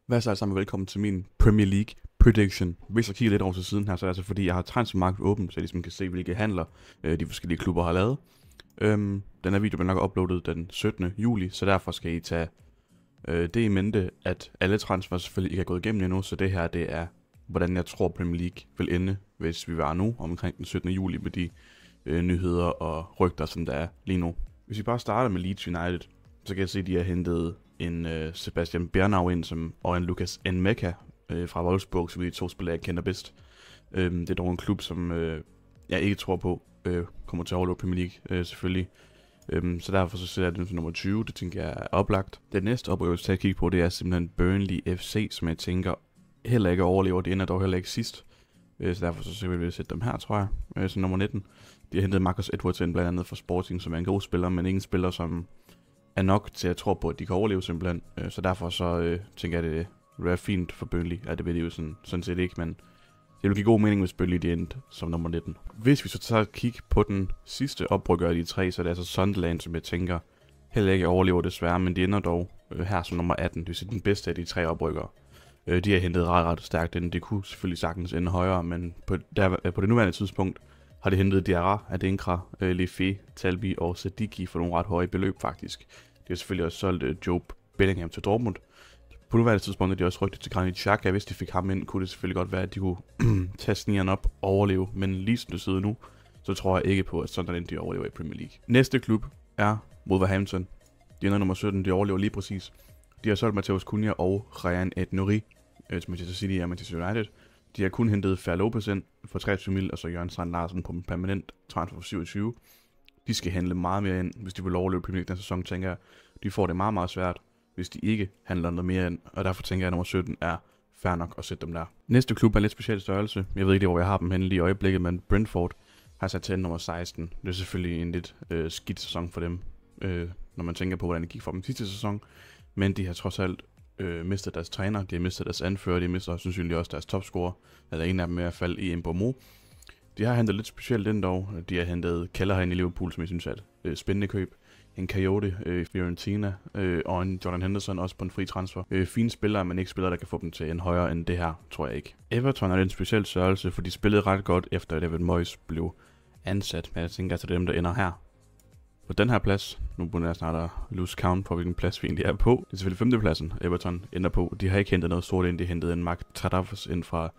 Hvad så alle sammen, velkommen til min Premier League prediction. Hvis jeg kigger lidt over til siden her, så er det altså fordi, jeg har transfermarkedet åbent, så jeg ligesom kan se, hvilke handler de forskellige klubber har lavet. Den her video bliver nok uploadet den 17. juli, så derfor skal I tage det i mente, at alle transfer selvfølgelig ikke er gået igennem endnu, så det her det er, hvordan jeg tror Premier League vil ende, hvis vi var nu omkring den 17. juli med de nyheder og rygter, som der er lige nu. Hvis vi bare starter med Leeds United, så kan jeg se, at de har hentet en Sebastian Bernau ind, og en Lucas Nmeka fra Wolfsburg, som de to spillere, jeg kender bedst. Det er dog en klub, som jeg ikke tror på kommer til at overleve Premier League, selvfølgelig. Så derfor så sætter jeg den til nummer 20, det tænker jeg er oplagt. Det næste op, jeg vil tage at kigge på, det er simpelthen Burnley FC, som jeg tænker heller ikke overlever. De ender dog heller ikke sidst. Så derfor så vil vi sætte dem her, tror jeg, som nummer 19. De har hentet Marcus Edwards ind blandt andet fra Sporting, som er en god spiller, men ingen spiller, som er nok til at tro på, at de kan overleve simpelthen. Så derfor så tænker jeg, at det vil være fint for Burnley. Ja, det vil de jo sådan set ikke, men det vil give god mening, hvis Burnley de endte som nummer 19. Hvis vi så tager et kig på den sidste oprykker af de tre, så er det altså Sunderland, som jeg tænker heller ikke overlever desværre, men de ender dog her som nummer 18. Det vil sige den bedste af de tre oprykkere. De har hentet ret stærkt ind. Det kunne selvfølgelig sagtens ende højere, men på det nuværende tidspunkt har de hentet Diarra, Adinkra, Lefebvre, Talbi og Sadiki for nogle ret høje beløb faktisk. De har selvfølgelig også solgt Joe Bellingham til Dortmund. På nuværende tidspunkt er de også rygtet til Granit Xhaka. Hvis de fik ham ind, kunne det selvfølgelig godt være, at de kunne tage snigeren op og overleve. Men lige som det sidder nu, så tror jeg ikke på, at Sunderland de overlever i Premier League. Næste klub er Wolverhampton. De ender nummer 17, de overlever lige præcis. De har solgt Matheus Cunha og Ryan Ait-Nouri til Manchester City og Manchester United. De har kun hentet Fer Lopez ind for 23 mil, og så Jørgen Strand Larsen på en permanent transfer for 27. De skal handle meget mere ind, hvis de vil overleve Premier League den sæson, tænker jeg. De får det meget, meget svært, hvis de ikke handler noget mere ind, og derfor tænker jeg, at nummer 17 er fair nok at sætte dem der. Næste klub er en lidt speciel størrelse. Jeg ved ikke, hvor jeg har dem henne lige i øjeblikket, men Brentford har sat til nummer 16. Det er selvfølgelig en lidt skidt sæson for dem, når man tænker på, hvordan det gik for dem sidste sæson. Men de har trods alt mistet deres træner, de har mistet deres anfører, de har mistet sandsynligt også deres topscorer, eller en af dem i hvert fald i Mbeumo. De har hentet lidt specielt ind dog. De har hentet Kellerheim i Liverpool, som jeg synes er et spændende køb. En Coyote i Fiorentina, og en Jordan Henderson også på en fri transfer. Fine spillere, men ikke spillere, der kan få dem til en højere end det her, tror jeg ikke. Everton er en speciel størrelse, for de spillede ret godt efter at David Moyes blev ansat, men jeg tænker altså, det er dem, der ender her. På den her plads, nu begynder jeg snart at lose count på, hvilken plads vi egentlig er på. Det er selvfølgelig 5. pladsen, Everton ender på. De har ikke hentet noget stort ind, de hentede en Mark Tadafas ind fra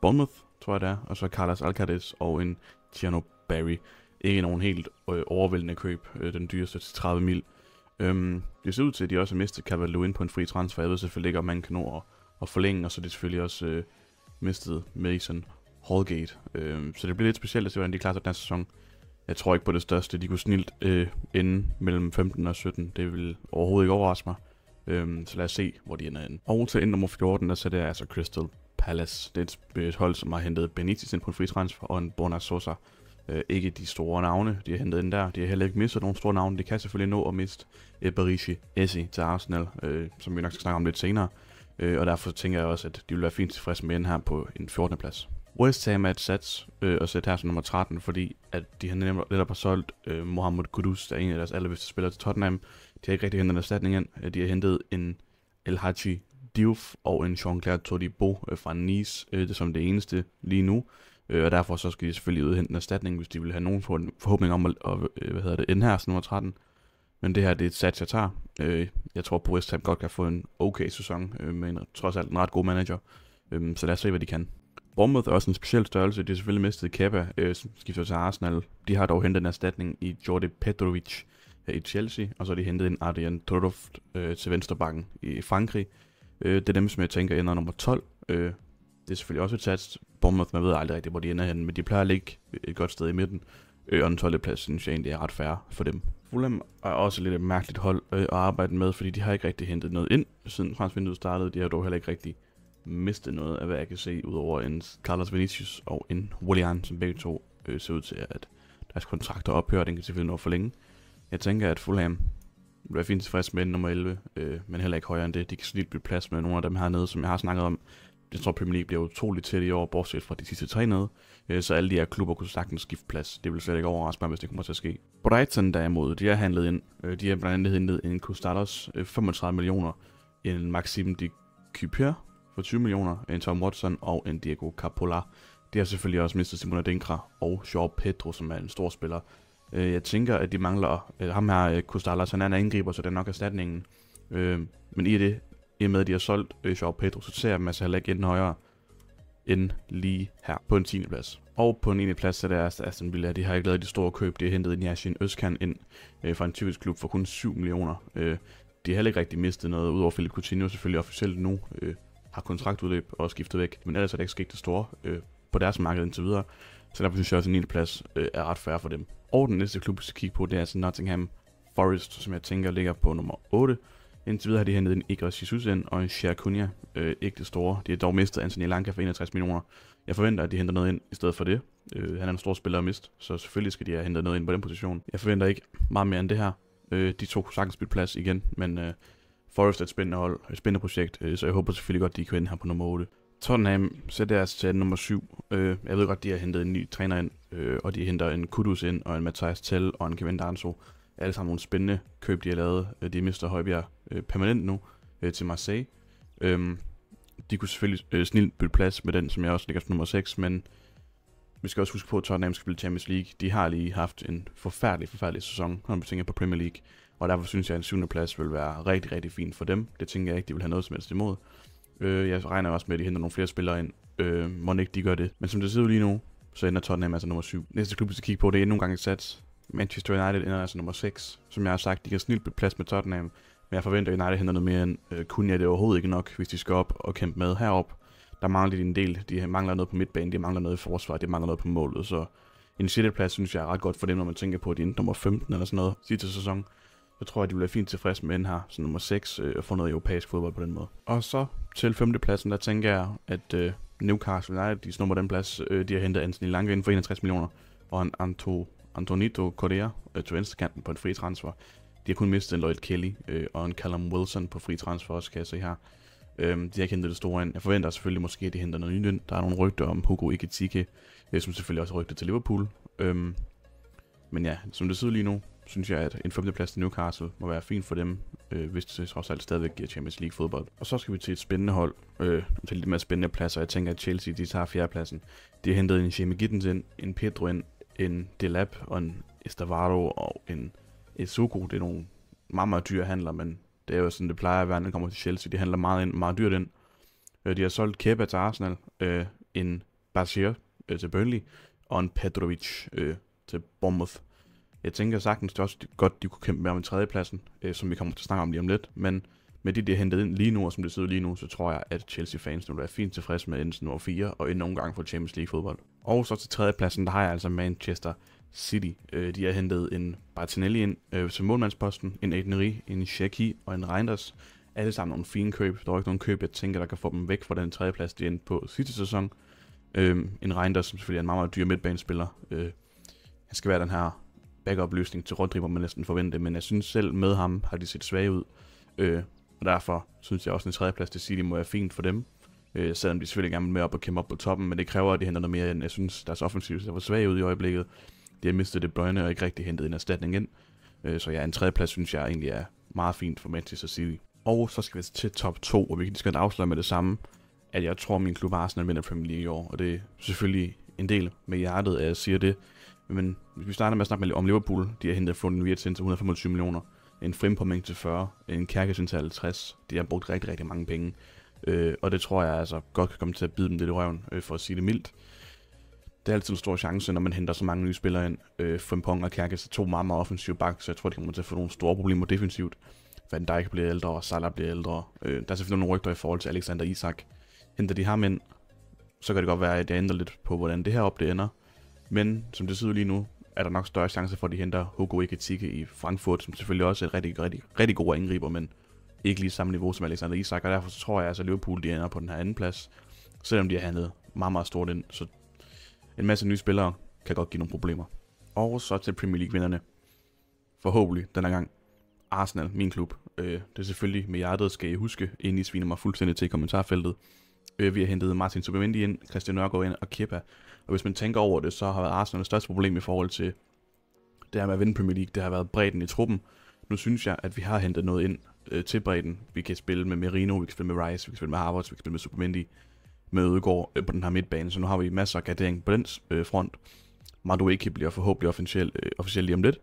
Bournemouth, tror jeg det er, og så Carlos Alcaraz og en Tierno Barry. Ikke nogen helt overvældende køb, den dyreste til 30 mil. Det ser ud til, at de også har mistet Calvert-Lewin på en fri transfer. Jeg ved selvfølgelig ikke, om man kan nå at forlænge, og så er det selvfølgelig også mistet Mason Holgate. Så det bliver lidt specielt at se, hvordan de klarer sig den her sæson. Jeg tror ikke på det største. De kunne snilt ende mellem 15 og 17. Det vil overhovedet ikke overraske mig. Så lad os se, hvor de ender inde. Og til ende nummer 14, der sætter jeg altså Crystal Palace. Det er et hold, som har hentet Benitez ind på en free transfer, og en Borna Sosa. Ikke de store navne, de har hentet ind der. De har heller ikke mistet nogle store navne. De kan selvfølgelig nå at miste Berishi Eze til Arsenal, som vi nok skal snakke om lidt senere. Og derfor tænker jeg også, at de vil være fint tilfredse med den her på en 14. plads. West Ham er et sats at sætte her som nummer 13, fordi at de har netop solgt Mohamed Kudus, der er en af deres allerbedste spillere til Tottenham. De har ikke rigtig hentet en erstatning ind. De har hentet en El Hadji Diouf og en Jean-Claire Todibo fra Nice, det som det eneste lige nu. Og derfor så skal de selvfølgelig udhente en erstatning, hvis de vil have nogen forhåbning om at ende her som nummer 13. Men det her det er et sats, jeg tager. Jeg tror på West Ham godt kan få en okay sæson, med trods alt en ret god manager. Så lad os se, hvad de kan. Bournemouth er også en speciel størrelse. De har selvfølgelig mistet Kepa, som skifter til Arsenal. De har dog hentet en erstatning i Jordi Petrovic i Chelsea, og så har de hentet en Adrian Todoft til venstrebakken i Frankrig. Det er dem, som jeg tænker ender nummer 12. Det er selvfølgelig også et sats. Bournemouth, man ved aldrig rigtigt, hvor de ender henne, men de plejer at ligge et godt sted i midten. Og den 12. plads, synes jeg egentlig er ret fair for dem. Fulham er også lidt et mærkeligt hold at arbejde med, fordi de har ikke rigtig hentet noget ind, siden transfervinduet startede. De har dog heller ikke rigtig mistet noget af, hvad jeg kan se, udover en Carlos Vinicius og en Willian, som begge to ser ud til, at deres kontrakter ophører. Den kan selvfølgelig nå for længe. Jeg tænker, at Fulham vil være fint tilfreds med nummer 11, men heller ikke højere end det. De kan snilt blive plads med nogle af dem hernede, som jeg har snakket om. Jeg tror, Premier League bliver utroligt tæt i år, bortset fra de sidste 3 nede. Så alle de her klubber kunne sagtens skifte plads. Det vil slet ikke overraske mig, hvis det kommer til at ske. Brighton derimod, de har handlet ind. De har blandt andet hentet en Kostalos 35 millioner en Maxime de Cuypers for 20 millioner, en Tom Watson og en Diego Coppola. De har selvfølgelig også mistet Simon Adinkra og João Pedro, som er en stor spiller. Jeg tænker, at de mangler ham her, Costales, han er en angriber, så det er nok erstatningen. Men i og med, at de har solgt João Pedro, så ser jeg dem altså heller ikke enden højere end lige her på en 10. plads. Og på en 9. plads, så er det Aston Villa. De har ikke lavet de store køb. De har hentet Yashin Özcan ind fra en tyrkisk klub for kun 7 millioner. De har heller ikke rigtig mistet noget, udover Philippe Coutinho selvfølgelig officielt nu har kontraktudløb og skiftet væk. Men ellers er det ikke sket det store på deres marked indtil videre. Så derfor synes jeg også, at en 9. plads er ret fair for dem. Og den næste klub, vi skal kigge på, det er altså Nottingham Forest, som jeg tænker ligger på nummer 8. Indtil videre har de hentet en Igor Jesus ind og en Cher Cunha, ikke det store. De har dog mistet Anthony Elanga for 61 millioner. Jeg forventer, at de henter noget ind i stedet for det. Han er en stor spiller at miste, så selvfølgelig skal de have hentet noget ind på den position. Jeg forventer ikke meget mere end det her. De to kunne sagtens bytte plads igen, men Forest er et spændende hold, et spændende projekt, så jeg håber selvfølgelig godt, de kan ende her på nummer 8. Tottenham sætter deres til nummer 7. Jeg ved godt, de har hentet en ny træner ind, og de henter en Kudus ind, og en Matthijs Tell og en Kevin Danso. Alle sammen nogle spændende køb, de har lavet. De mister Højbjerg permanent nu til Marseille. De kunne selvfølgelig snilt bytte plads med den, som jeg også ligger som nummer 6, men vi skal også huske på, at Tottenham skal spille Champions League. De har lige haft en forfærdelig sæson, når man tænker på Premier League, og derfor synes jeg, at en 7. plads vil være rigtig, rigtig fint for dem. Det tænker jeg ikke, de vil have noget som helst imod. Jeg regner også med, at de henter nogle flere spillere ind. Må ikke de gør det. Men som det ser ud lige nu, så ender Tottenham altså nummer 7. Næste klub, vi skal kigge på, det er endnu en gang et sats. Manchester United ender altså nummer 6. Som jeg har sagt, de kan snilt bytte plads med Tottenham. Men jeg forventer, at United henter noget mere end Cunha. Det er overhovedet ikke nok, hvis de skal op og kæmpe med herop. Der mangler de en del. De mangler noget på midtbanen, de mangler noget i forsvar, de mangler noget på målet. Så en 6. plads synes jeg er ret godt for dem, når man tænker på, at de er nummer 15 eller sådan noget sidste sæson. Så tror jeg, de vil være fint tilfreds med her, som nummer 6, og få noget europæisk fodbold på den måde. Og så til 5. pladsen, der tænker jeg, at Newcastle United, de snupper den plads. De har hentet Anthony Lange ind for 61 millioner, og en Antonito Correa til venstrekanten på en fri transfer. De har kun mistet en Lloyd Kelly og en Callum Wilson på fri transfer også, kan jeg se her. De har ikke hentet det store ind. Jeg forventer selvfølgelig måske, at de henter noget nyt ind. Der er nogle rygter om Hugo Ekitike, som selvfølgelig også er rygter til Liverpool. Men ja, som det ser ud lige nu, synes jeg, at en 5. plads til Newcastle må være fint for dem, hvis det trods alt stadigvæk giver Champions League fodbold. Og så skal vi til et spændende hold, til lidt mere spændende pladser. Jeg tænker, at Chelsea, de tager 4. pladsen. De har hentet en Jamie Gittens ind, en Pedro ind, en Delap og en Estavaro og en Esuko. Det er nogle meget, meget dyre handler, men det er jo sådan, det plejer at være, når det kommer til Chelsea. De handler meget dyrt ind. De har solgt Kepa til Arsenal, en Bashir til Burnley og en Petrovic til Bournemouth. Jeg tænker sagtens, det er også godt, de kunne kæmpe med om en 3. pladsen, som vi kommer til at snakke om lige om lidt. Men med de har hentet ind lige nu, og som det ser ud lige nu, så tror jeg, at Chelsea-fans nu vil være fint tilfreds med enden nummer 4, og endnu nogle gange for Champions League fodbold. Og så til 3. pladsen, der har jeg altså Manchester City. De har hentet en Martinelli ind til målmandsposten, en Adeneri, en Shaqiri og en Reinders. Alle sammen nogle fine køb. Der er ikke nogen køb, jeg tænker, der kan få dem væk fra den 3. plads, de endte på sidste sæson. En Reinders, som selvfølgelig er en meget dyr midtbanespiller. Han skal være den her backup-løsning til Rodri, må man næsten forvente, men jeg synes selv med ham har de set svage ud. Og derfor synes jeg også, at en 3. plads til City må være fint for dem. Selvom de selvfølgelig gerne vil med op og kæmpe op på toppen, men det kræver, at de henter noget mere end. Jeg synes, deres offensiv ser for svag ud i øjeblikket. De har mistet De Bruyne og ikke rigtig hentet en erstatning ind. Så ja, en 3. plads synes jeg egentlig er meget fint for Manchester City. Og så skal vi til top 2, og vi kan skal afsløre med det samme, at jeg tror, at min klub Arsenal vinder Premier League i år. Og det er selvfølgelig en del med hjertet, at jeg siger det. Men hvis vi starter med at snakke om Liverpool, de har hentet Foden Wirtz til 125 millioner, en Frimpong til 40, en Kærkes til 50. De har brugt rigtig, rigtig mange penge. Og det tror jeg altså godt kan komme til at bide dem lidt i røven, for at sige det mildt. Det er altid en stor chance, når man henter så mange nye spillere ind. Frimpong og Kærkes er 2 meget, meget offensive backs, så jeg tror, de kommer til at få nogle store problemer defensivt. Van Dijk bliver ældre, og Salah bliver ældre. Der er selvfølgelig nogle rygter i forhold til Alexander Isak. Henter de ham ind, så kan det godt være, at jeg ændrer lidt på, hvordan det her op det ender. Men som det ser ud lige nu, er der nok større chance for, at de henter Hugo Ekitike i Frankfurt, som selvfølgelig også er et rigtig god angriber, men ikke lige samme niveau som Alexander Isak. Og derfor så tror jeg, at Liverpool de ender på den her anden plads, selvom de har handlet meget, meget stort ind. Så en masse nye spillere kan godt give nogle problemer. Og så til Premier League-vinderne. Forhåbentlig denne gang Arsenal, min klub. Det er selvfølgelig med hjertet, skal I huske, inden I sviner mig fuldstændig til kommentarfeltet. Vi har hentet Martin Zubimendi ind, Christian Nørgaard ind og Kepa. Og hvis man tænker over det, så har været Arsenal det største problem i forhold til det her med at vinde Premier League. Det har været bredden i truppen. Nu synes jeg, at vi har hentet noget ind, til bredden. Vi kan spille med Merino, vi kan spille med Rice, vi kan spille med Havertz, vi kan spille med Supermendi, med Ødegaard på den her midtbane. Så nu har vi masser af gardering på den front. Madueke bliver forhåbentlig officielt lige om lidt.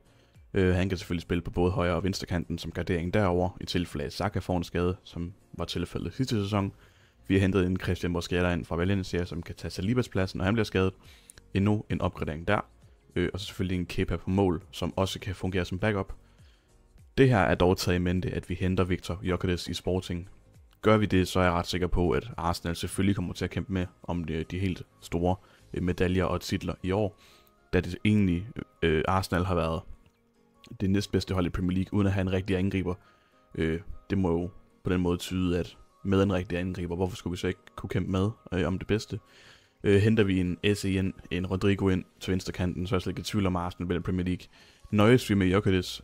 Han kan selvfølgelig spille på både højre og venstre kanten som gardering derover i tilfælde af Saka får en skade, som var tilfældet sidste sæson. Vi har hentet en Christian Mosquera ind fra Valencia, som kan tage Salibas plads, når han bliver skadet. Endnu en opgradering der. Og så selvfølgelig en Kepa på mål, som også kan fungere som backup. Det her er dog taget i mente, at vi henter Viktor Gyökeres i Sporting. Gør vi det, så er jeg ret sikker på, at Arsenal selvfølgelig kommer til at kæmpe med om de helt store medaljer og titler i år. Da det egentlig Arsenal har været det næstbedste hold i Premier League, uden at have en rigtig angriber. Det må jo på den måde tyde, at med en rigtig angriber, hvorfor skulle vi så ikke kunne kæmpe med om det bedste? Henter vi en Esse ind, en Rodrigo ind til venstrekanten, så er jeg slet ikke i tvivl om Arsenal vinder Premier League. Nøjes vi med Gyökeres,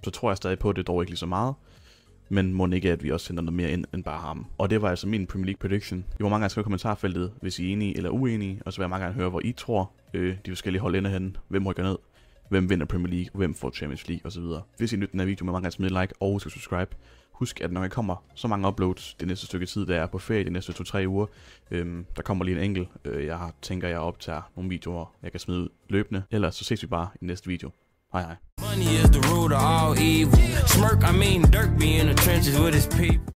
så tror jeg stadig på, at det dog ikke lige så meget. Men må ikke, at vi også sender noget mere ind end bare ham. Og det var altså min Premier League prediction. I må mange gange skrive i kommentarfeltet, hvis I er enige eller uenige. Og så vil jeg mange gange høre, hvor I tror, de forskellige hold ender henne. Hvem rykker ned? Hvem vinder Premier League? Hvem får Champions League? Og så videre. Hvis I nytter den her video, må mange gange smide like og husk at subscribe. Husk, at når jeg kommer så mange uploads det næste stykke tid, der er på ferie de næste 2-3 uger, der kommer lige en enkelt. Jeg tænker, jeg optager nogle videoer, jeg kan smide ud løbende. Ellers så ses vi bare i næste video. Hej hej. Money is the root of all evil. Smirk, I mean Dirk be in the trenches with his people.